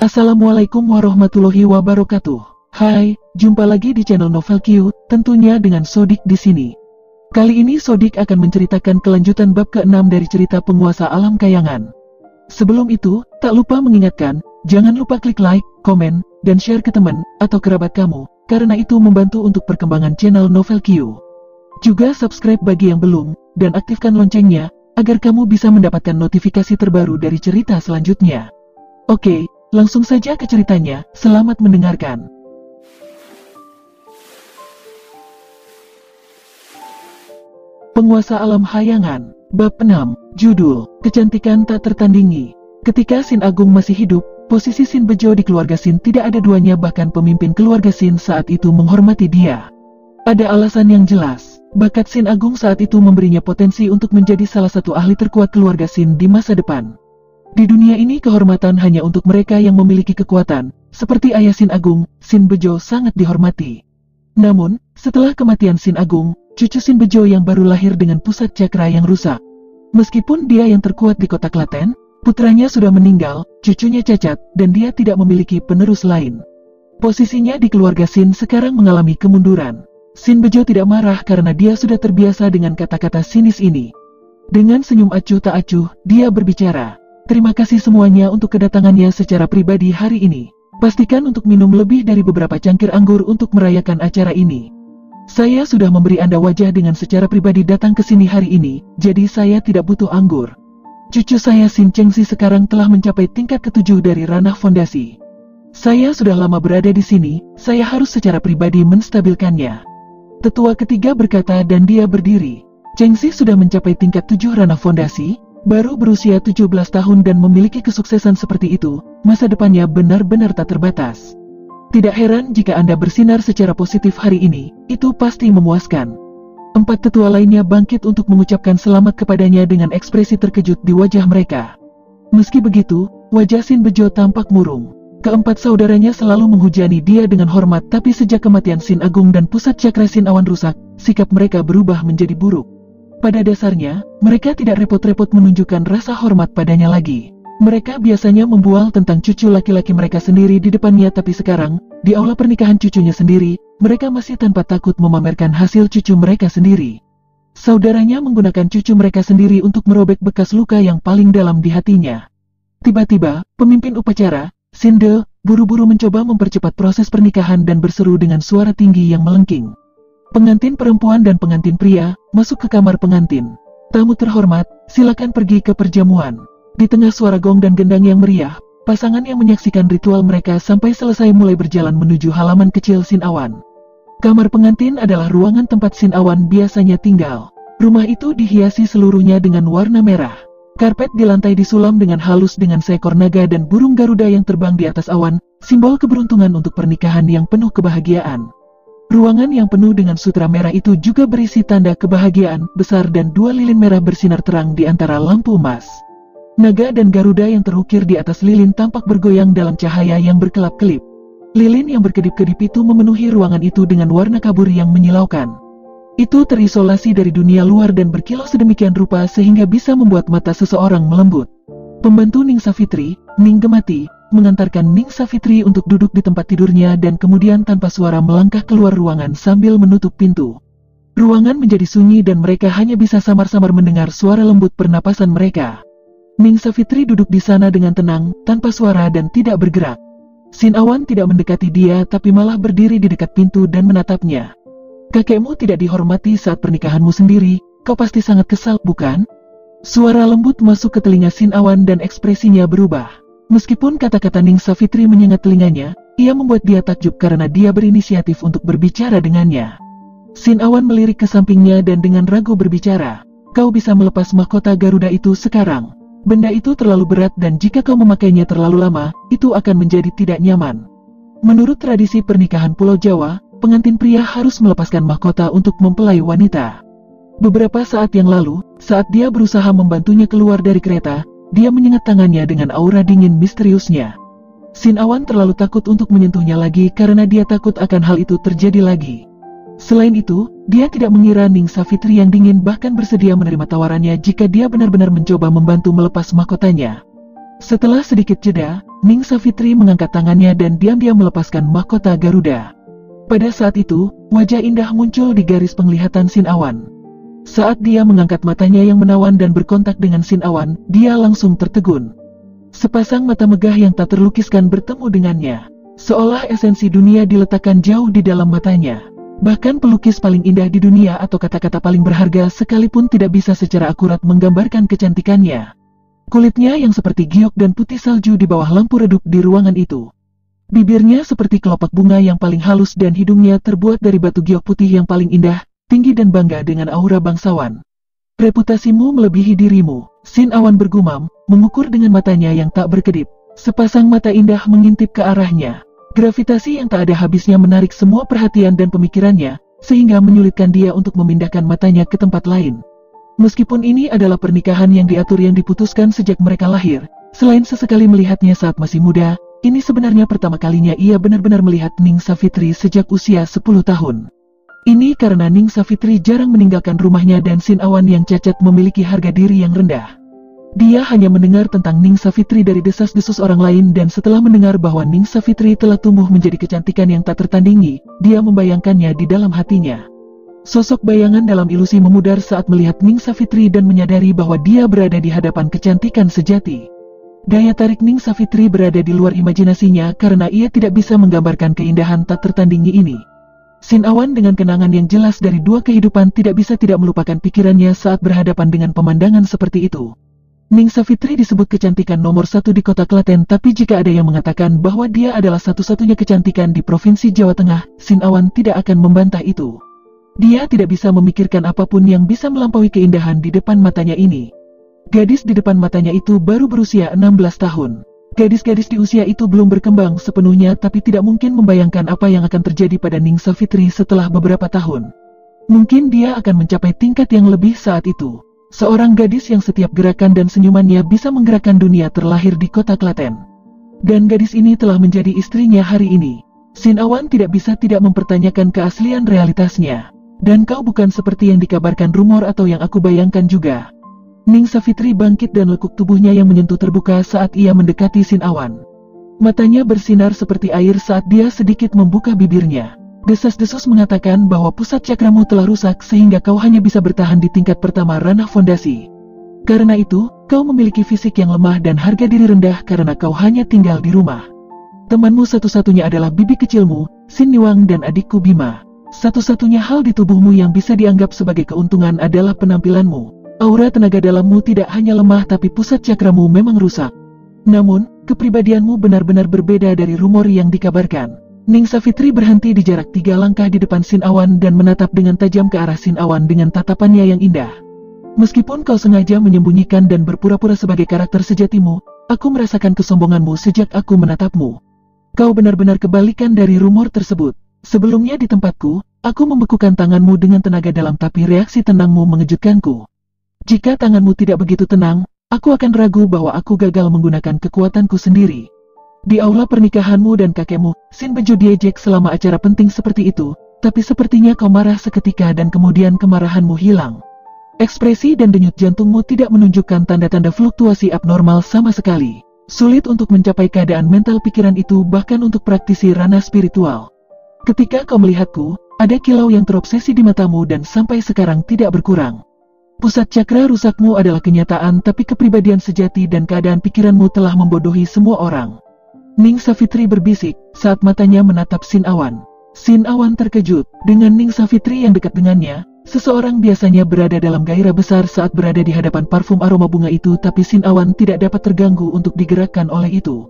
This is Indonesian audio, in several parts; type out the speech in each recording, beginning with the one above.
Assalamualaikum warahmatullahi wabarakatuh. Hai, jumpa lagi di channel Novel Q, tentunya dengan Sodik di sini. Kali ini Sodik akan menceritakan kelanjutan bab ke-6 dari cerita Penguasa Alam Kayangan. Sebelum itu, tak lupa mengingatkan, jangan lupa klik like, komen, dan share ke teman atau kerabat kamu, karena itu membantu untuk perkembangan channel Novel Q. Juga subscribe bagi yang belum, dan aktifkan loncengnya, agar kamu bisa mendapatkan notifikasi terbaru dari cerita selanjutnya. Oke, langsung saja ke ceritanya, selamat mendengarkan. Penguasa Alam Hayangan, Bab 6, Judul, Kecantikan Tak Tertandingi. Ketika Sin Agung masih hidup, posisi Sin Bejo di keluarga Sin tidak ada duanya, bahkan pemimpin keluarga Sin saat itu menghormati dia. Ada alasan yang jelas. Bakat Sin Agung saat itu memberinya potensi untuk menjadi salah satu ahli terkuat keluarga Sin di masa depan. Di dunia ini kehormatan hanya untuk mereka yang memiliki kekuatan, seperti ayah Sin Agung, Sin Bejo sangat dihormati. Namun, setelah kematian Sin Agung, cucu Sin Bejo yang baru lahir dengan pusat cakra yang rusak. Meskipun dia yang terkuat di kota Klaten, putranya sudah meninggal, cucunya cacat, dan dia tidak memiliki penerus lain. Posisinya di keluarga Sin sekarang mengalami kemunduran. Sin Bejo tidak marah karena dia sudah terbiasa dengan kata-kata sinis ini. Dengan senyum acuh tak acuh, dia berbicara. Terima kasih semuanya untuk kedatangannya secara pribadi hari ini. Pastikan untuk minum lebih dari beberapa cangkir anggur untuk merayakan acara ini. Saya sudah memberi Anda wajah dengan secara pribadi datang ke sini hari ini, jadi saya tidak butuh anggur. Cucu saya Sin Chengxi sekarang telah mencapai tingkat ke-7 dari ranah fondasi. Saya sudah lama berada di sini, saya harus secara pribadi menstabilkannya. Tetua ketiga berkata dan dia berdiri. Chengxi sudah mencapai tingkat 7 ranah fondasi, baru berusia 17 tahun dan memiliki kesuksesan seperti itu, masa depannya benar-benar tak terbatas. Tidak heran jika Anda bersinar secara positif hari ini, itu pasti memuaskan. 4 tetua lainnya bangkit untuk mengucapkan selamat kepadanya dengan ekspresi terkejut di wajah mereka. Meski begitu, wajah Sin Bejo tampak murung. Keempat saudaranya selalu menghujani dia dengan hormat, tapi sejak kematian Sin Agung dan pusat cakra Sin Awan rusak, sikap mereka berubah menjadi buruk. Pada dasarnya, mereka tidak repot-repot menunjukkan rasa hormat padanya lagi. Mereka biasanya membual tentang cucu laki-laki mereka sendiri di depannya, tapi sekarang, di aula pernikahan cucunya sendiri, mereka masih tanpa takut memamerkan hasil cucu mereka sendiri. Saudaranya menggunakan cucu mereka sendiri untuk merobek bekas luka yang paling dalam di hatinya. Tiba-tiba, pemimpin upacara, Sin De, buru-buru mencoba mempercepat proses pernikahan dan berseru dengan suara tinggi yang melengking. Pengantin perempuan dan pengantin pria, masuk ke kamar pengantin. Tamu terhormat, silakan pergi ke perjamuan. Di tengah suara gong dan gendang yang meriah, pasangan yang menyaksikan ritual mereka sampai selesai mulai berjalan menuju halaman kecil Sin Awan. Kamar pengantin adalah ruangan tempat Sin Awan biasanya tinggal. Rumah itu dihiasi seluruhnya dengan warna merah. Karpet di lantai disulam dengan halus dengan seekor naga dan burung garuda yang terbang di atas awan, simbol keberuntungan untuk pernikahan yang penuh kebahagiaan. Ruangan yang penuh dengan sutra merah itu juga berisi tanda kebahagiaan besar dan 2 lilin merah bersinar terang di antara lampu emas. Naga dan garuda yang terukir di atas lilin tampak bergoyang dalam cahaya yang berkelap-kelip. Lilin yang berkedip-kedip itu memenuhi ruangan itu dengan warna kabur yang menyilaukan. Itu terisolasi dari dunia luar dan berkilau sedemikian rupa sehingga bisa membuat mata seseorang melembut. Pembantu Ning Savitri, Ning Gemati, mengantarkan Ning Savitri untuk duduk di tempat tidurnya dan kemudian tanpa suara melangkah keluar ruangan sambil menutup pintu. Ruangan menjadi sunyi dan mereka hanya bisa samar-samar mendengar suara lembut pernapasan mereka. Ning Savitri duduk di sana dengan tenang, tanpa suara dan tidak bergerak. Sin Awan tidak mendekati dia tapi malah berdiri di dekat pintu dan menatapnya. Kakekmu tidak dihormati saat pernikahanmu sendiri, kau pasti sangat kesal, bukan? Suara lembut masuk ke telinga Sin Awan dan ekspresinya berubah. Meskipun kata-kata Ning Savitri menyengat telinganya, ia membuat dia takjub karena dia berinisiatif untuk berbicara dengannya. Sin Awan melirik ke sampingnya dan dengan ragu berbicara, kau bisa melepas mahkota Garuda itu sekarang. Benda itu terlalu berat dan jika kau memakainya terlalu lama, itu akan menjadi tidak nyaman. Menurut tradisi pernikahan Pulau Jawa, pengantin pria harus melepaskan mahkota untuk mempelai wanita. Beberapa saat yang lalu, saat dia berusaha membantunya keluar dari kereta, dia menyengat tangannya dengan aura dingin misteriusnya. Sin Awan terlalu takut untuk menyentuhnya lagi karena dia takut akan hal itu terjadi lagi. Selain itu, dia tidak mengira Ning Savitri yang dingin bahkan bersedia menerima tawarannya jika dia benar-benar mencoba membantu melepas mahkotanya. Setelah sedikit jeda, Ning Savitri mengangkat tangannya dan diam-diam melepaskan mahkota Garuda. Pada saat itu, wajah indah muncul di garis penglihatan Sin Awan. Saat dia mengangkat matanya yang menawan dan berkontak dengan Sin Awan, dia langsung tertegun. Sepasang mata megah yang tak terlukiskan bertemu dengannya. Seolah esensi dunia diletakkan jauh di dalam matanya. Bahkan pelukis paling indah di dunia atau kata-kata paling berharga sekalipun tidak bisa secara akurat menggambarkan kecantikannya. Kulitnya yang seperti giok dan putih salju di bawah lampu redup di ruangan itu. Bibirnya seperti kelopak bunga yang paling halus dan hidungnya terbuat dari batu giok putih yang paling indah, tinggi dan bangga dengan aura bangsawan. Reputasimu melebihi dirimu, Sin Awan bergumam, mengukur dengan matanya yang tak berkedip. Sepasang mata indah mengintip ke arahnya. Gravitasi yang tak ada habisnya menarik semua perhatian dan pemikirannya, sehingga menyulitkan dia untuk memindahkan matanya ke tempat lain. Meskipun ini adalah pernikahan yang diatur yang diputuskan sejak mereka lahir, selain sesekali melihatnya saat masih muda, ini sebenarnya pertama kalinya ia benar-benar melihat Ning Savitri sejak usia 10 tahun. Ini karena Ning Savitri jarang meninggalkan rumahnya dan Sin Awan yang cacat memiliki harga diri yang rendah. Dia hanya mendengar tentang Ning Savitri dari desas-desus orang lain dan setelah mendengar bahwa Ning Savitri telah tumbuh menjadi kecantikan yang tak tertandingi, dia membayangkannya di dalam hatinya. Sosok bayangan dalam ilusi memudar saat melihat Ning Savitri dan menyadari bahwa dia berada di hadapan kecantikan sejati. Daya tarik Ning Savitri berada di luar imajinasinya karena ia tidak bisa menggambarkan keindahan tak tertandingi ini. Sin Awan dengan kenangan yang jelas dari dua kehidupan tidak bisa tidak melupakan pikirannya saat berhadapan dengan pemandangan seperti itu. Ning Savitri disebut kecantikan nomor 1 di kota Klaten, tapi jika ada yang mengatakan bahwa dia adalah satu-satunya kecantikan di Provinsi Jawa Tengah, Sin Awan tidak akan membantah itu. Dia tidak bisa memikirkan apapun yang bisa melampaui keindahan di depan matanya ini. Gadis di depan matanya itu baru berusia 16 tahun. Gadis-gadis di usia itu belum berkembang sepenuhnya tapi tidak mungkin membayangkan apa yang akan terjadi pada Ning Savitri setelah beberapa tahun. Mungkin dia akan mencapai tingkat yang lebih saat itu. Seorang gadis yang setiap gerakan dan senyumannya bisa menggerakkan dunia terlahir di kota Klaten. Dan gadis ini telah menjadi istrinya hari ini. Sin Awan tidak bisa tidak mempertanyakan keaslian realitasnya. Dan kau bukan seperti yang dikabarkan rumor atau yang aku bayangkan juga. Ning Savitri bangkit dan lekuk tubuhnya yang menyentuh terbuka saat ia mendekati Sin Awan. Matanya bersinar seperti air saat dia sedikit membuka bibirnya. Desas-desus mengatakan bahwa pusat cakramu telah rusak sehingga kau hanya bisa bertahan di tingkat pertama ranah fondasi. Karena itu, kau memiliki fisik yang lemah dan harga diri rendah karena kau hanya tinggal di rumah. Temanmu satu-satunya adalah bibi kecilmu, Sin Niwang dan adikku Bima. Satu-satunya hal di tubuhmu yang bisa dianggap sebagai keuntungan adalah penampilanmu. Aura tenaga dalammu tidak hanya lemah tapi pusat cakramu memang rusak. Namun, kepribadianmu benar-benar berbeda dari rumor yang dikabarkan. Ning Savitri berhenti di jarak 3 langkah di depan Sin Awan dan menatap dengan tajam ke arah Sin Awan dengan tatapannya yang indah. Meskipun kau sengaja menyembunyikan dan berpura-pura sebagai karakter sejatimu, aku merasakan kesombonganmu sejak aku menatapmu. Kau benar-benar kebalikan dari rumor tersebut. Sebelumnya di tempatku, aku membekukan tanganmu dengan tenaga dalam tapi reaksi tenangmu mengejutkanku. Jika tanganmu tidak begitu tenang, aku akan ragu bahwa aku gagal menggunakan kekuatanku sendiri. Di aula pernikahanmu dan kakekmu, Sin Bejo diejek selama acara penting seperti itu, tapi sepertinya kau marah seketika dan kemudian kemarahanmu hilang. Ekspresi dan denyut jantungmu tidak menunjukkan tanda-tanda fluktuasi abnormal sama sekali. Sulit untuk mencapai keadaan mental pikiran itu bahkan untuk praktisi ranah spiritual. Ketika kau melihatku, ada kilau yang terobsesi di matamu dan sampai sekarang tidak berkurang. Pusat cakra rusakmu adalah kenyataan tapi kepribadian sejati dan keadaan pikiranmu telah membodohi semua orang. Ning Savitri berbisik saat matanya menatap Sin Awan. Sin Awan terkejut dengan Ning Savitri yang dekat dengannya. Seseorang biasanya berada dalam gairah besar saat berada di hadapan parfum aroma bunga itu tapi Sin Awan tidak dapat terganggu untuk digerakkan oleh itu.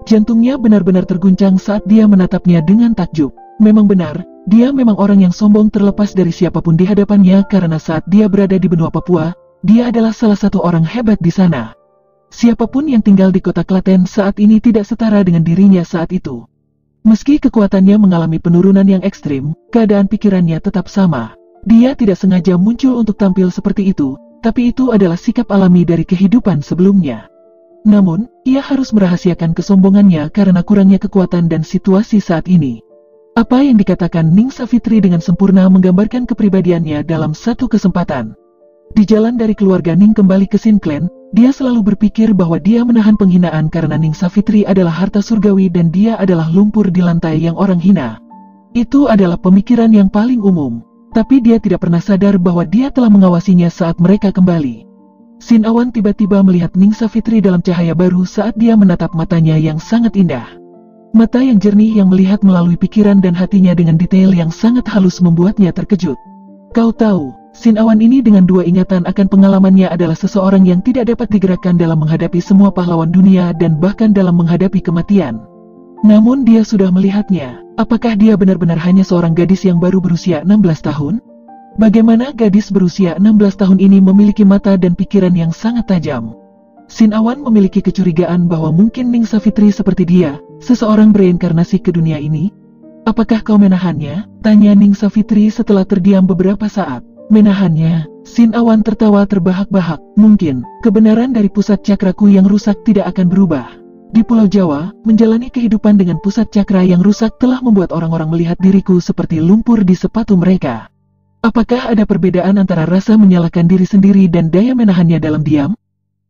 Jantungnya benar-benar terguncang saat dia menatapnya dengan takjub. Memang benar, dia memang orang yang sombong terlepas dari siapapun di hadapannya karena saat dia berada di benua Papua, dia adalah salah satu orang hebat di sana. Siapapun yang tinggal di kota Klaten saat ini tidak setara dengan dirinya saat itu. Meski kekuatannya mengalami penurunan yang ekstrim, keadaan pikirannya tetap sama. Dia tidak sengaja muncul untuk tampil seperti itu, tapi itu adalah sikap alami dari kehidupan sebelumnya. Namun, ia harus merahasiakan kesombongannya karena kurangnya kekuatan dan situasi saat ini. Apa yang dikatakan Ning Savitri dengan sempurna menggambarkan kepribadiannya dalam satu kesempatan. Di jalan dari keluarga Ning kembali ke Sin Clan, Dia selalu berpikir bahwa dia menahan penghinaan karena Ning Savitri adalah harta surgawi dan dia adalah lumpur di lantai yang orang hina. Itu adalah pemikiran yang paling umum, tapi dia tidak pernah sadar bahwa dia telah mengawasinya saat mereka kembali. Sin Awan tiba-tiba melihat Ning Savitri dalam cahaya baru saat dia menatap matanya yang sangat indah. Mata yang jernih yang melihat melalui pikiran dan hatinya dengan detail yang sangat halus membuatnya terkejut. Kau tahu, Sin Awan ini dengan dua ingatan akan pengalamannya adalah seseorang yang tidak dapat digerakkan dalam menghadapi semua pahlawan dunia dan bahkan dalam menghadapi kematian. Namun dia sudah melihatnya. Apakah dia benar-benar hanya seorang gadis yang baru berusia 16 tahun? Bagaimana gadis berusia 16 tahun ini memiliki mata dan pikiran yang sangat tajam? Sin Awan memiliki kecurigaan bahwa mungkin Ning Savitri seperti dia, seseorang bereinkarnasi ke dunia ini. Apakah kau menahannya? Tanya Ning Savitri setelah terdiam beberapa saat. Menahannya? Sin Awan tertawa terbahak-bahak. Mungkin, kebenaran dari pusat cakraku yang rusak tidak akan berubah. Di Pulau Jawa, menjalani kehidupan dengan pusat cakra yang rusak telah membuat orang-orang melihat diriku seperti lumpur di sepatu mereka. Apakah ada perbedaan antara rasa menyalahkan diri sendiri dan daya menahannya dalam diam?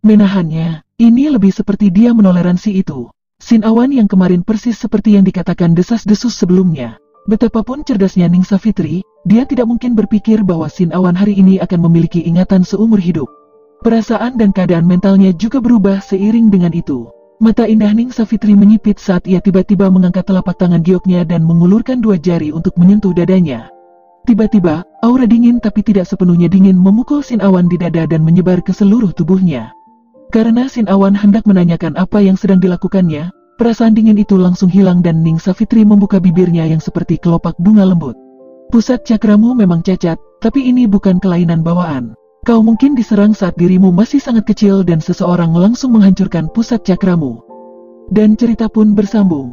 Menahannya, ini lebih seperti dia menoleransi itu. Sin Awan yang kemarin persis seperti yang dikatakan desas-desus sebelumnya. Betapapun cerdasnya Ning Savitri, dia tidak mungkin berpikir bahwa Sin Awan hari ini akan memiliki ingatan seumur hidup. Perasaan dan keadaan mentalnya juga berubah seiring dengan itu. Mata indah Ning Savitri menyipit saat ia tiba-tiba mengangkat telapak tangan gioknya dan mengulurkan dua jari untuk menyentuh dadanya. Tiba-tiba, aura dingin tapi tidak sepenuhnya dingin memukul Sin Awan di dada dan menyebar ke seluruh tubuhnya. Karena Sin Awan hendak menanyakan apa yang sedang dilakukannya, perasaan dingin itu langsung hilang dan Ning Savitri membuka bibirnya yang seperti kelopak bunga lembut. Pusat cakramu memang cacat, tapi ini bukan kelainan bawaan. Kau mungkin diserang saat dirimu masih sangat kecil dan seseorang langsung menghancurkan pusat cakramu. Dan cerita pun bersambung.